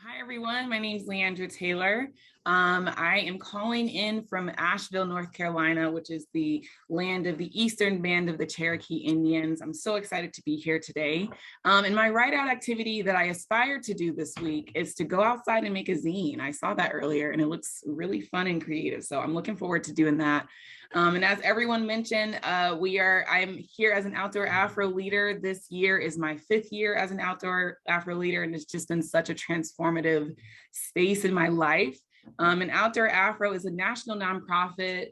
Hi, everyone. My name is Leandra Taylor. I am calling in from Asheville, North Carolina, which is the land of the Eastern Band of the Cherokee Indians. I'm so excited to be here today. And my write out activity that I aspire to do this week is to go outside and make a zine. I saw that earlier and it looks really fun and creative. So I'm looking forward to doing that. And as everyone mentioned, I'm here as an outdoor Afro leader. This year is my 5th year as an outdoor Afro leader, and it's just been such a transformative space in my life. And Outdoor Afro is a national nonprofit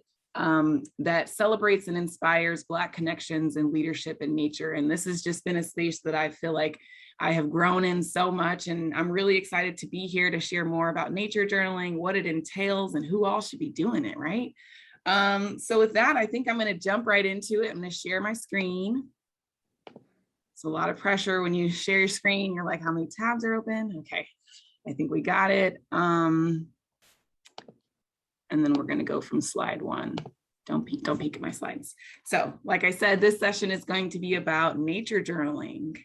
that celebrates and inspires Black connections and leadership in nature. And this has just been a space that I feel like I have grown in so much, and I'm really excited to be here to share more about nature journaling, what it entails, and who all should be doing it, right? So with that, I think I'm going to jump right into it. I'm going to share my screen. It's a lot of pressure when you share your screen. You're like, how many tabs are open? Okay, I think we got it. And then we're going to go from slide 1. Don't peek at my slides. So like I said, this session is going to be about nature journaling.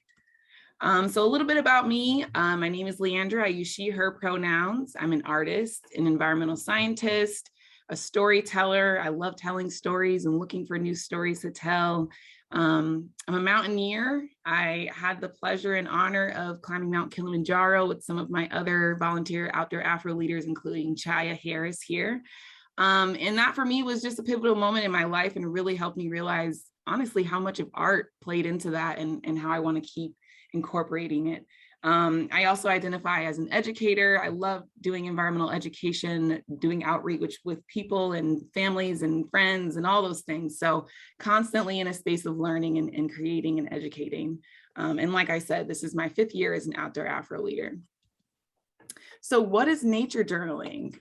So a little bit about me. My name is Leandra. I use she, her pronouns. I'm an artist, an environmental scientist, a storyteller. I love telling stories and looking for new stories to tell. I'm a mountaineer. I had the pleasure and honor of climbing Mount Kilimanjaro with some of my other volunteer outdoor Afro leaders, including Chaya Harris here. And that for me was just a pivotal moment in my life and really helped me realize, honestly, how much of art played into that and how I want to keep incorporating it. I also identify as an educator. I love doing environmental education, doing outreach with people and families and friends and all those things. So constantly in a space of learning and creating and educating. And like I said, this is my 5th year as an outdoor Afro leader. So what is nature journaling?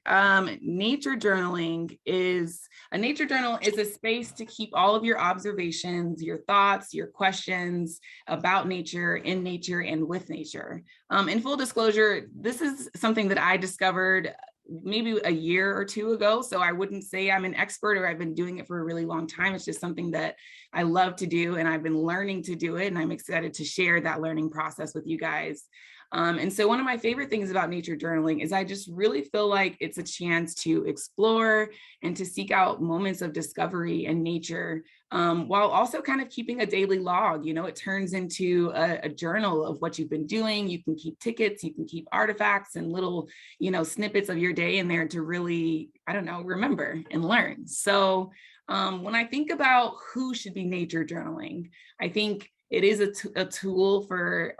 Nature journaling is, a nature journal is a space to keep all of your observations, your thoughts, your questions about nature, in nature, and with nature. In full disclosure, this is something that I discovered maybe a year or 2 ago. So I wouldn't say I'm an expert or I've been doing it for a really long time. It's just something that I love to do and I've been learning to do it. And I'm excited to share that learning process with you guys. And so one of my favorite things about nature journaling is I just really feel like it's a chance to explore and to seek out moments of discovery in nature, while also kind of keeping a daily log. You know, it turns into a journal of what you've been doing. You can keep tickets, you can keep artifacts and little, snippets of your day in there to really, remember and learn. So when I think about who should be nature journaling, I think it is a tool for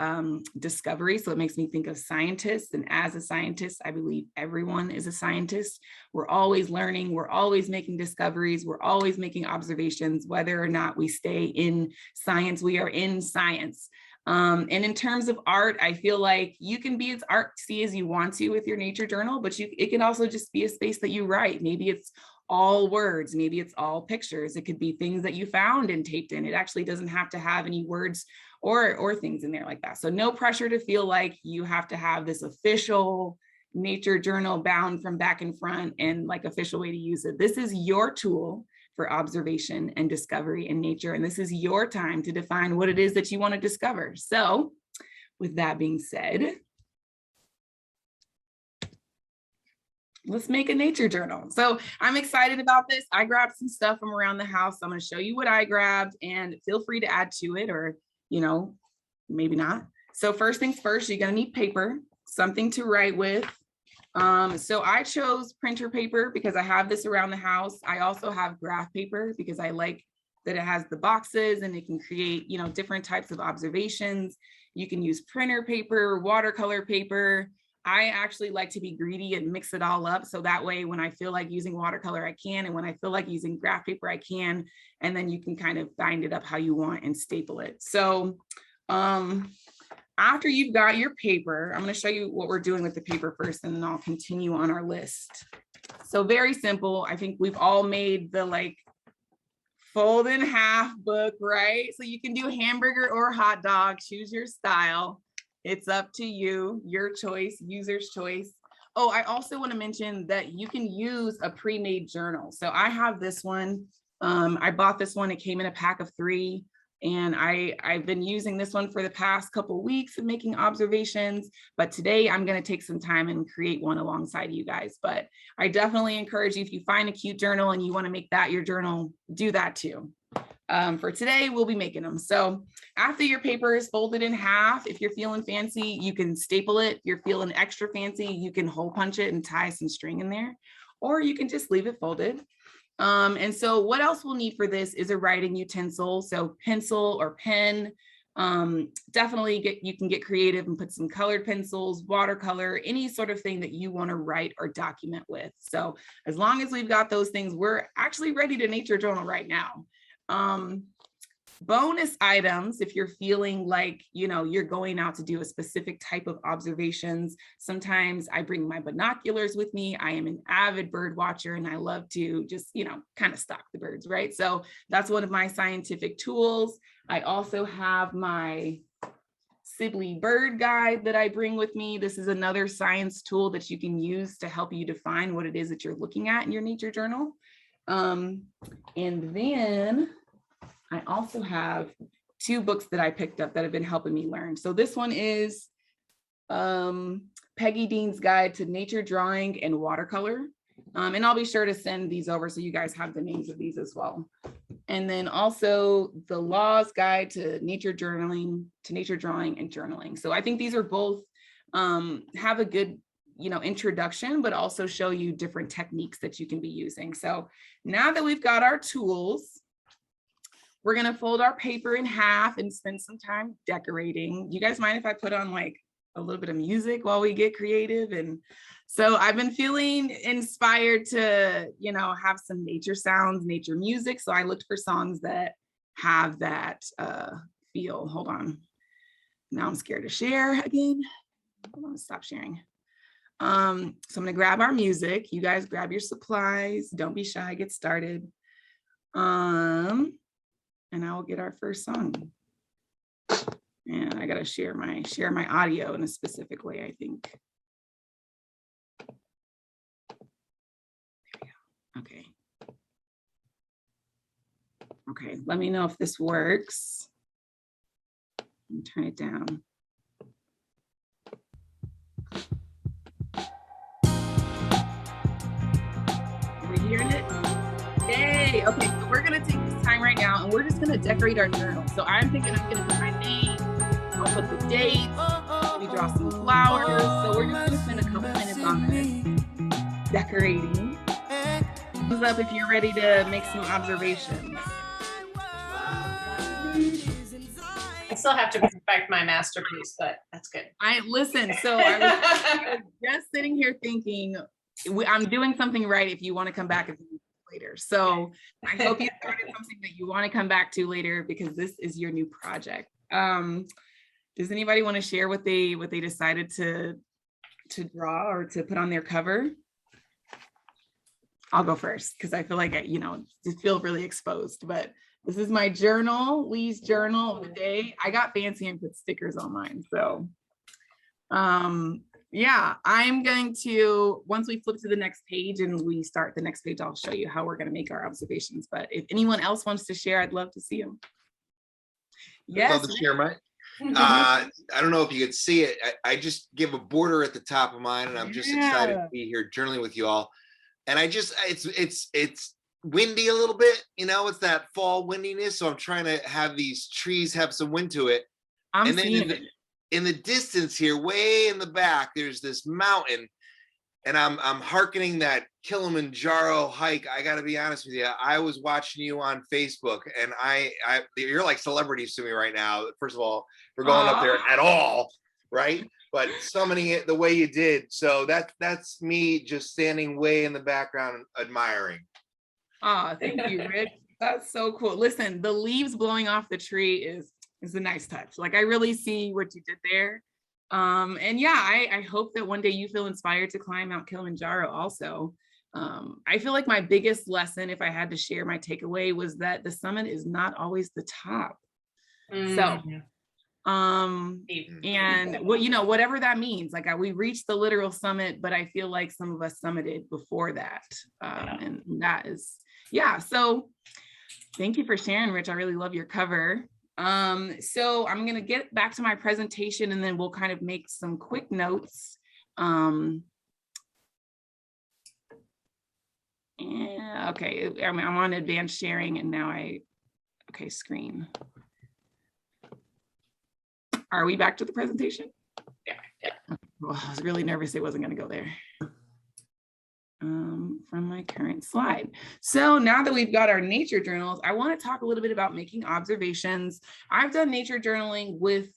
discovery. So it makes me think of scientists. And as a scientist, I believe everyone is a scientist. We're always learning. We're always making discoveries. We're always making observations. Whether or not we stay in science, we are in science. And in terms of art, I feel like you can be as artsy as you want to with your nature journal, but it can also just be a space that you write. Maybe it's all words, maybe it's all pictures. It could be things that you found and taped in. It actually doesn't have to have any words or things in there like that. So no pressure to feel like you have to have this official nature journal bound from back and front and like official way to use it. This is your tool for observation and discovery in nature. And this is your time to define what it is that you want to discover. So with that being said, let's make a nature journal. So I'm excited about this. I grabbed some stuff from around the house. I'm going to show you what I grabbed and feel free to add to it or, maybe not. So first things first, you're going to need paper, something to write with. So I chose printer paper because I have this around the house. I also have graph paper because I like that it has the boxes and it can create, different types of observations. You can use printer paper, watercolor paper. I actually like to be greedy and mix it all up. So that way, when I feel like using watercolor, I can. And when I feel like using graph paper, I can. And then you can kind of bind it up how you want and staple it. So after you've got your paper, I'm going to show you what we're doing with the paper first, and then I'll continue on our list. So very simple. I think we've all made the fold in half book, right? So you can do hamburger or hot dog, choose your style. It's up to you, your choice, user's choice. Oh, I also want to mention that you can use a pre-made journal. So I have this one. I bought this one. It came in a pack of 3. And I've been using this one for the past couple of weeks and making observations, but today I'm going to take some time and create one alongside you guys. But I definitely encourage you, if you find a cute journal and you want to make that your journal, do that too. For today, we'll be making them. So after your paper is folded in half, if you're feeling fancy, you can staple it. If you're feeling extra fancy, you can hole punch it and tie some string in there, or you can just leave it folded. And so what else we'll need for this is a writing utensil. So pencil or pen. Definitely you can get creative and put some colored pencils, watercolor, any sort of thing that you want to write or document with. So as long as we've got those things, we're actually ready to nature journal right now. Bonus items, if you're feeling like, you know, you're going out to do a specific type of observations. Sometimes I bring my binoculars with me. I am an avid bird watcher and I love to just, you know, kind of stalk the birds, right? So that's one of my scientific tools. I also have my Sibley bird guide that I bring with me. This is another science tool that you can use to help you define what it is that you're looking at in your nature journal. And then I also have 2 books that I picked up that have been helping me learn. So this one is Peggy Dean's Guide to Nature Drawing and Watercolor. And I'll be sure to send these over so you guys have the names of these as well. And then also the Law's Guide to Nature Journaling, to Nature Drawing and Journaling. So I think these are both have a good, you know, introduction, but also show you different techniques that you can be using. So now that we've got our tools, we're going to fold our paper in half and spend some time decorating. You guys mind if I put on like a little bit of music while we get creative? And so I've been feeling inspired to, you know, have some nature sounds, nature music. So I looked for songs that have that feel. Hold on. Now I'm scared to share again. Hold on, stop sharing. So I'm going to grab our music. You guys grab your supplies. Don't be shy, get started. And I will get our first song. And I gotta share my audio in a specific way, I think. There we go. Okay. Okay, let me know if this works. Turn it down. Are we hearing it? Yay, okay, so we're gonna take this time right now and we're just gonna decorate our journal. So I'm thinking I'm gonna put my name, I'll put the date, maybe draw some flowers. So we're just gonna spend a couple minutes on this, decorating. Thumbs up if you're ready to make some observations. I still have to perfect my masterpiece, but that's good. Listen, so I was just sitting here thinking, I'm doing something right if you wanna come back later. So I hope you started something that you want to come back to later because this is your new project. Does anybody want to share what they decided to draw or to put on their cover? I'll go first because I feel like I feel really exposed, but this is my journal, Lee's journal of the day. I got fancy and put stickers on mine. So yeah, I'm going to, once we flip to the next page and we start the next page, I'll show you how we're going to make our observations. But if anyone else wants to share, I'd love to see them. Yes. I'd love to share mine. I don't know if you could see it. I just give a border at the top of mine, and I'm just excited to be here journaling with you all. And I just, it's windy a little bit, you know, it's that fall windiness. So I'm trying to have these trees have some wind to it. And then in the distance here, way in the back, there's this mountain, and I'm hearkening that Kilimanjaro hike. I got to be honest with you. I was watching you on Facebook, and you're like celebrities to me right now. First of all, for going up there at all, right? But summoning it the way you did. So that's me just standing way in the background admiring. Thank you, Rich. That's so cool. Listen, the leaves blowing off the tree is a nice touch. Like I really see what you did there. And yeah, I hope that one day you feel inspired to climb Mount Kilimanjaro also. I feel like my biggest lesson, if I had to share my takeaway, was that the summit is not always the top. So, and what, you know, whatever that means, like we reached the literal summit, but I feel like some of us summited before that. And that is, yeah. So thank you for sharing, Rich. I really love your cover. So I'm going to get back to my presentation and then we'll kind of make some quick notes. Yeah, okay, I'm on advanced sharing and now okay, screen. Are we back to the presentation? Yeah. Well, I was really nervous it wasn't going to go there. From my current slide. So now that we've got our nature journals, I want to talk a little bit about making observations. I've done nature journaling with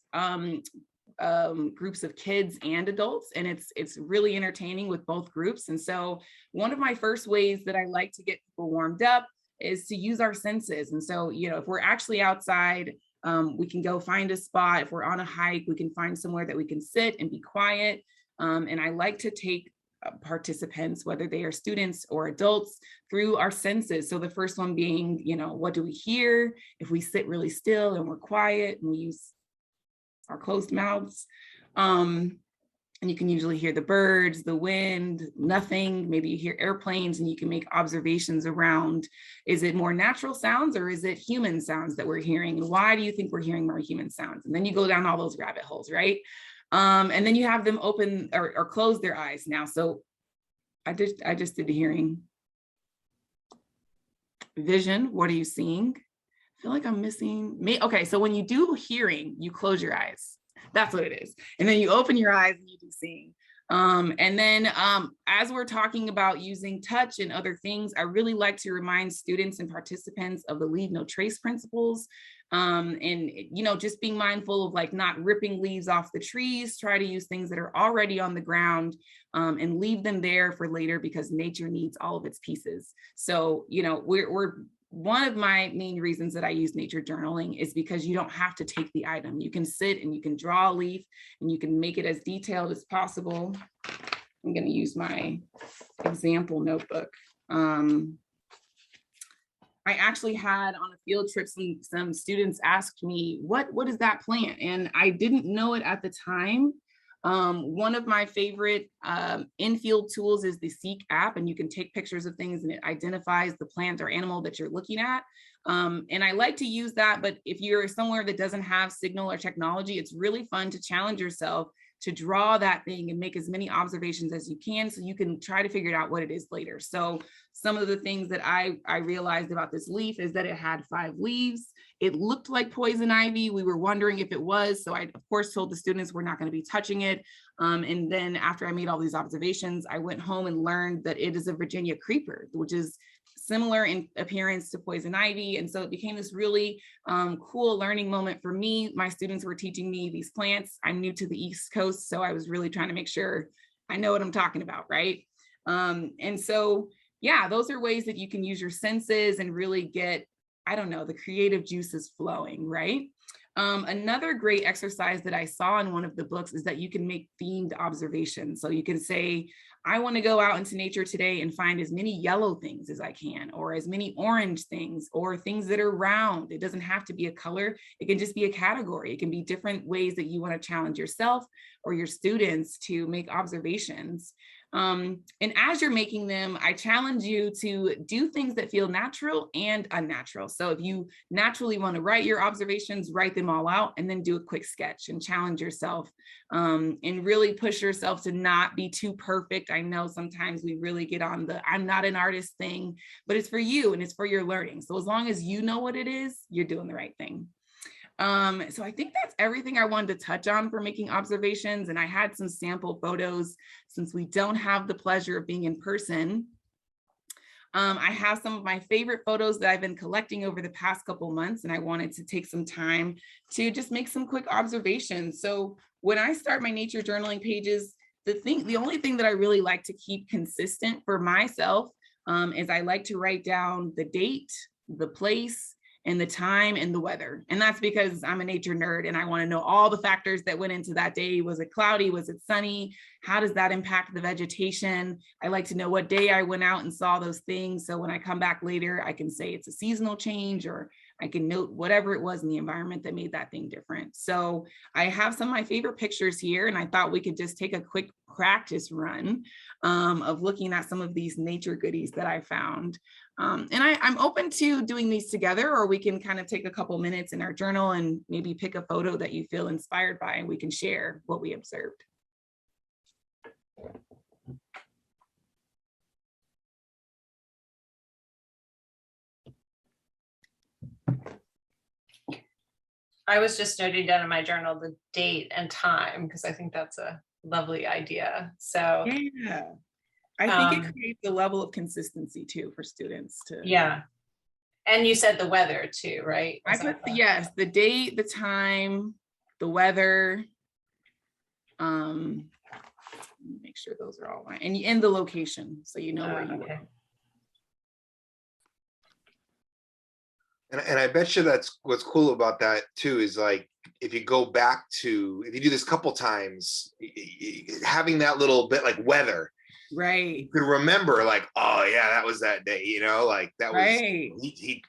groups of kids and adults, and it's really entertaining with both groups. And so one of my first ways that I like to get people warmed up is to use our senses. And so, you know, if we're actually outside, we can go find a spot. If we're on a hike, we can find somewhere that we can sit and be quiet. And I like to take participants, whether they are students or adults, through our senses. So the first one being, you know, what do we hear? If we sit really still and we're quiet and we use our closed mouths, and you can usually hear the birds, the wind, nothing. Maybe you hear airplanes and you can make observations around, is it more natural sounds or is it human sounds that we're hearing? And why do you think we're hearing more human sounds? And then you go down all those rabbit holes, right? And then you have them open or close their eyes now. So I just did the hearing. Vision, what are you seeing? I feel like I'm missing me. Okay, so when you do hearing, you close your eyes. That's what it is. And then you open your eyes and you do seeing. And then as we're talking about using touch and other things, I really like to remind students and participants of the leave no trace principles. And, you know, just being mindful of like not ripping leaves off the trees, try to use things that are already on the ground and leave them there for later because nature needs all of its pieces. So, you know, one of my main reasons that I use nature journaling is because you don't have to take the item. You can sit and you can draw a leaf and you can make it as detailed as possible. I'm going to use my example notebook. I actually had on a field trip, some students asked me, what is that plant? And I didn't know it at the time. One of my favorite in-field tools is the Seek app, and you can take pictures of things and it identifies the plant or animal that you're looking at. And I like to use that, but if you're somewhere that doesn't have signal or technology, it's really fun to challenge yourself to draw that thing and make as many observations as you can so you can try to figure out what it is later. So some of the things that I realized about this leaf is that it had 5 leaves. It looked like poison ivy. We were wondering if it was. So I, of course, told the students we're not going to be touching it. And then after I made all these observations, I went home and learned that it is a Virginia creeper, which is similar in appearance to poison ivy. And so it became this really cool learning moment for me. My students were teaching me these plants. I'm new to the East Coast, so I was really trying to make sure I know what I'm talking about, right? And so, yeah, those are ways that you can use your senses and really get, I don't know, the creative juices flowing, right? Another great exercise that I saw in one of the books is that you can make themed observations. So you can say, I want to go out into nature today and find as many yellow things as I can, or as many orange things, or things that are round. It doesn't have to be a color. It can just be a category. It can be different ways that you want to challenge yourself or your students to make observations. And as you're making them, I challenge you to do things that feel natural and unnatural. So if you naturally want to write your observations, write them all out and then do a quick sketch and challenge yourself and really push yourself to not be too perfect. I know sometimes we really get on the I'm not an artist thing, but it's for you and it's for your learning. So as long as you know what it is, you're doing the right thing. So I think that's everything I wanted to touch on for making observations. And I had some sample photos since we don't have the pleasure of being in person. I have some of my favorite photos that I've been collecting over the past couple months, and I wanted to take some time to just make some quick observations. So when I start my nature journaling pages, the only thing that I really like to keep consistent for myself is I like to write down the date, the place, and the time and the weather. And that's because I'm a nature nerd and I want to know all the factors that went into that day. Was it cloudy? Was it sunny? How does that impact the vegetation? I like to know what day I went out and saw those things. So when I come back later, I can say it's a seasonal change, or I can note whatever it was in the environment that made that thing different. So I have some of my favorite pictures here, and I thought we could just take a quick practice run of looking at some of these nature goodies that I found. And I'm open to doing these together, or we can kind of take a couple minutes in our journal and maybe pick a photo that you feel inspired by, and we can share what we observed. I was just noting down in my journal the date and time, because I think that's a lovely idea. So yeah, I think it creates a level of consistency too for students to. Yeah. And you said the weather too, right? I put yes, the date, the time, the weather. Make sure those are all right, and in the location, so you know where you are. And I bet you that's what's cool about that too, is like, if you go back to, if you do this a couple times, having that little bit like weather, right? You could remember like, oh yeah, that was that day, you know, like that was, right. He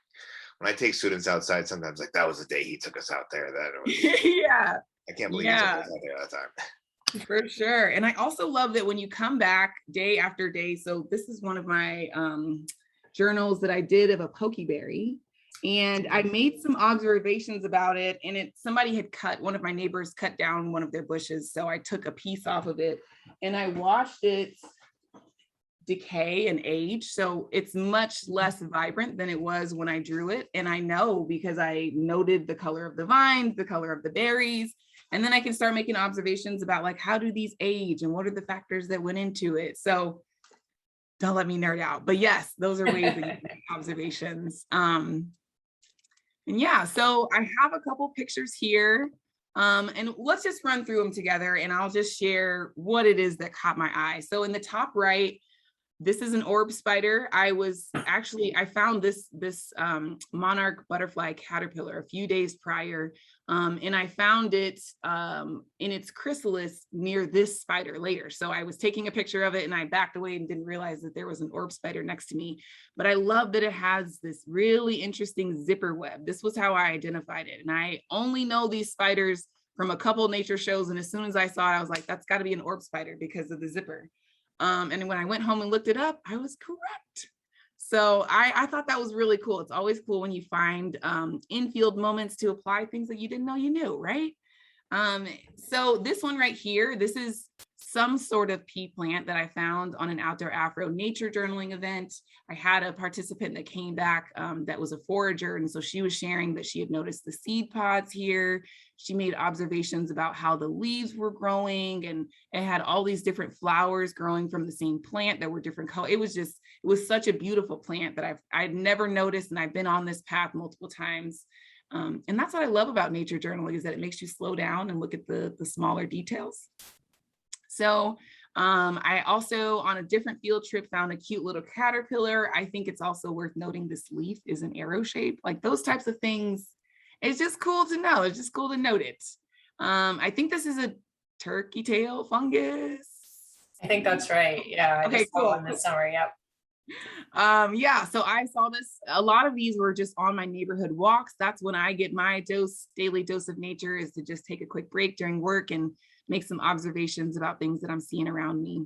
when I take students outside, sometimes like, that was the day he took us out there. That was, yeah. I can't believe he took us out there that time. For sure. And I also love that when you come back day after day, so this is one of my journals that I did of a pokeberry. And I made some observations about it, and somebody had one of my neighbors cut down one of their bushes. So I took a piece off of it and I watched it decay and age. So it's much less vibrant than it was when I drew it. And I know because I noted the color of the vines, the color of the berries, and then I can start making observations about like, how do these age and what are the factors that went into it? So don't let me nerd out, but yes, those are ways that you make observations. And yeah, so I have a couple pictures here, and let's just run through them together, and I'll just share what it is that caught my eye. So in the top right, this is an orb spider. I found this monarch butterfly caterpillar a few days prior, and I found it in its chrysalis near this spider later. So I was taking a picture of it and I backed away and didn't realize that there was an orb spider next to me. But I love that it has this really interesting zipper web. This was how I identified it. And I only know these spiders from a couple nature shows. And as soon as I saw it, I was like, that's gotta be an orb spider because of the zipper. And when I went home and looked it up, I was correct. So I thought that was really cool. It's always cool when you find in-field moments to apply things that you didn't know you knew, right? So this one right here, this is some sort of pea plant that I found on an outdoor Afro nature journaling event. I had a participant that came back that was a forager. And so she was sharing that she had noticed the seed pods here. She made observations about how the leaves were growing, and it had all these different flowers growing from the same plant that were different colors. It was such a beautiful plant that I'd never noticed. And I've been on this path multiple times. And that's what I love about nature journaling, is that it makes you slow down and look at the smaller details. So I also, on a different field trip, found a cute little caterpillar. I think it's also worth noting this leaf is an arrow shape. Like those types of things, it's just cool to know. It's just cool to note it. I think this is a turkey tail fungus. I think that's right. Yeah. Okay, cool. In the summer. Yep. Yeah, so I saw this. A lot of these were just on my neighborhood walks. That's when I get my daily dose of nature, is to just take a quick break during work and make some observations about things that I'm seeing around me.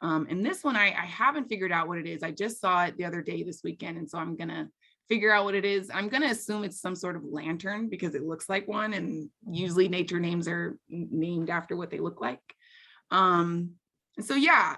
And this one, I haven't figured out what it is. I just saw it the other day this weekend. And so I'm gonna figure out what it is. I'm gonna assume it's some sort of lantern because it looks like one, and usually nature names are named after what they look like. So yeah,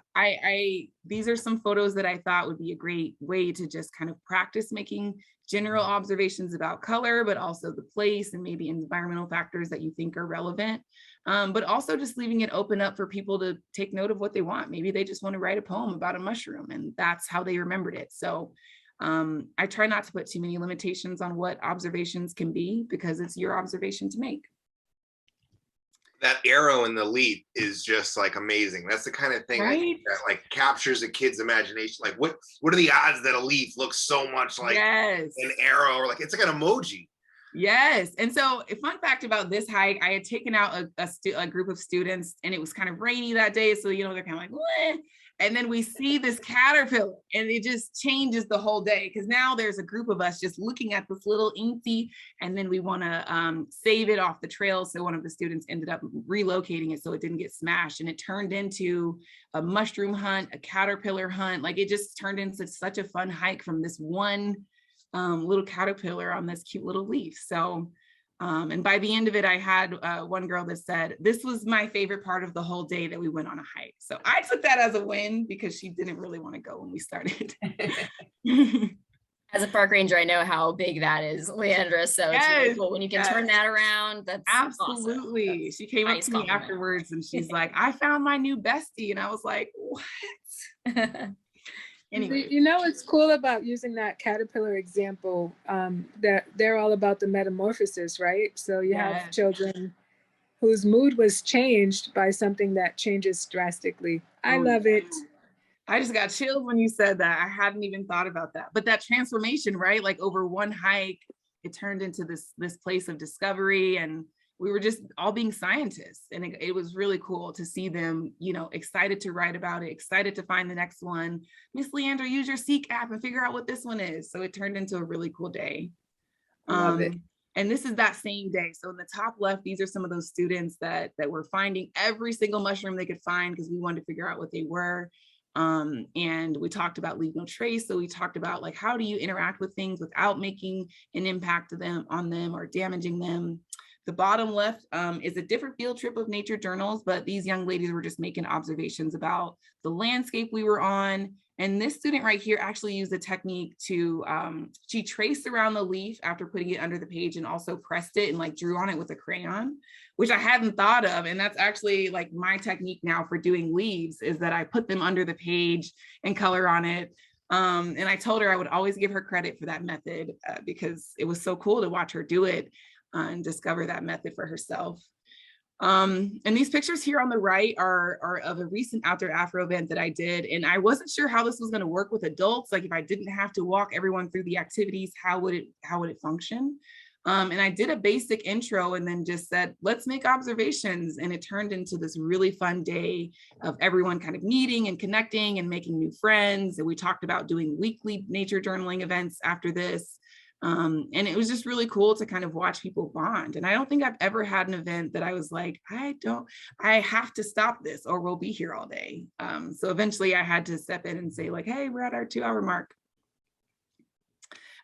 these are some photos that I thought would be a great way to just kind of practice making general observations about color, but also the place and maybe environmental factors that you think are relevant. But also just leaving it open up for people to take note of what they want. Maybe they just want to write a poem about a mushroom and that's how they remembered it. So I try not to put too many limitations on what observations can be, because it's your observation to make. That arrow in the leaf is just like amazing. That's the kind of thing right? that like captures a kid's imagination. Like what are the odds that a leaf looks so much like yes. an arrow, or like it's like an emoji. Yes. And so a fun fact about this hike, I had taken out a group of students and it was kind of rainy that day. So, you know, they're kind of like, what? And then we see this caterpillar and it just changes the whole day because now there's a group of us just looking at this little inky and then we want to save it off the trail. So one of the students ended up relocating it so it didn't get smashed, and it turned into a mushroom hunt, a caterpillar hunt. Like it just turned into such a fun hike from this one little caterpillar on this cute little leaf. So and by the end of it, I had one girl that said, this was my favorite part of the whole day that we went on a hike. So I took that as a win because she didn't really want to go when we started. As a park ranger, I know how big that is, Leandra. So it's really cool when you can turn that around. That's absolutely awesome. She came up to me afterwards and she's like, I found my new bestie. And I was like, what? Anyway. You know what's cool about using that caterpillar example? That they're all about the metamorphosis, right? So you have children whose mood was changed by something that changes drastically. I love it. I just got chills when you said that. I hadn't even thought about that. But that transformation, right? Like over one hike, it turned into this place of discovery, and we were just all being scientists. And it was really cool to see them, you know, excited to write about it, excited to find the next one. Miss Leandra, use your Seek app and figure out what this one is. So it turned into a really cool day. Love it. And this is that same day. So in the top left, these are some of those students that were finding every single mushroom they could find because we wanted to figure out what they were. And we talked about leave no trace. So we talked about like, how do you interact with things without making an impact on them or damaging them? The bottom left is a different field trip of nature journals, but these young ladies were just making observations about the landscape we were on. And this student right here actually used a technique to, she traced around the leaf after putting it under the page and also pressed it and like drew on it with a crayon, which I hadn't thought of. And that's actually like my technique now for doing leaves, is that I put them under the page and color on it. And I told her I would always give her credit for that method because it was so cool to watch her do it and discover that method for herself. And these pictures here on the right are of a recent Outdoor Afro event that I did. And I wasn't sure how this was going to work with adults. Like if I didn't have to walk everyone through the activities, how would it function? And I did a basic intro and then just said, let's make observations. And it turned into this really fun day of everyone kind of meeting and connecting and making new friends. And we talked about doing weekly nature journaling events after this. And it was just really cool to kind of watch people bond. And I don't think I've ever had an event that I was like, I have to stop this or we'll be here all day. So eventually I had to step in and say like, hey, we're at our 2-hour mark.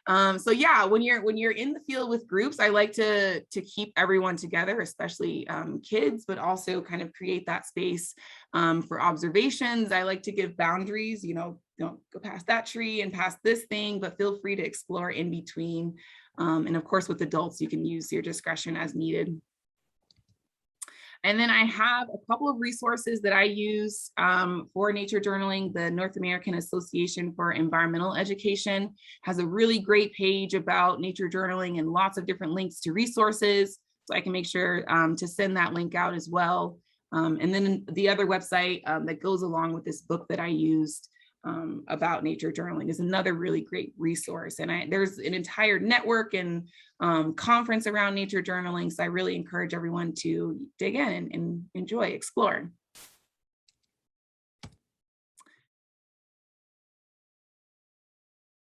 So yeah, when you're in the field with groups, I like to keep everyone together, especially kids, but also kind of create that space for observations. I like to give boundaries, you know, don't go past that tree and past this thing, but feel free to explore in between. And of course, with adults, you can use your discretion as needed. And then I have a couple of resources that I use for nature journaling. The North American Association for Environmental Education has a really great page about nature journaling and lots of different links to resources. So I can make sure to send that link out as well. And then the other website that goes along with this book that I used about nature journaling is another really great resource. And there's an entire network and conference around nature journaling. So I really encourage everyone to dig in and enjoy, explore.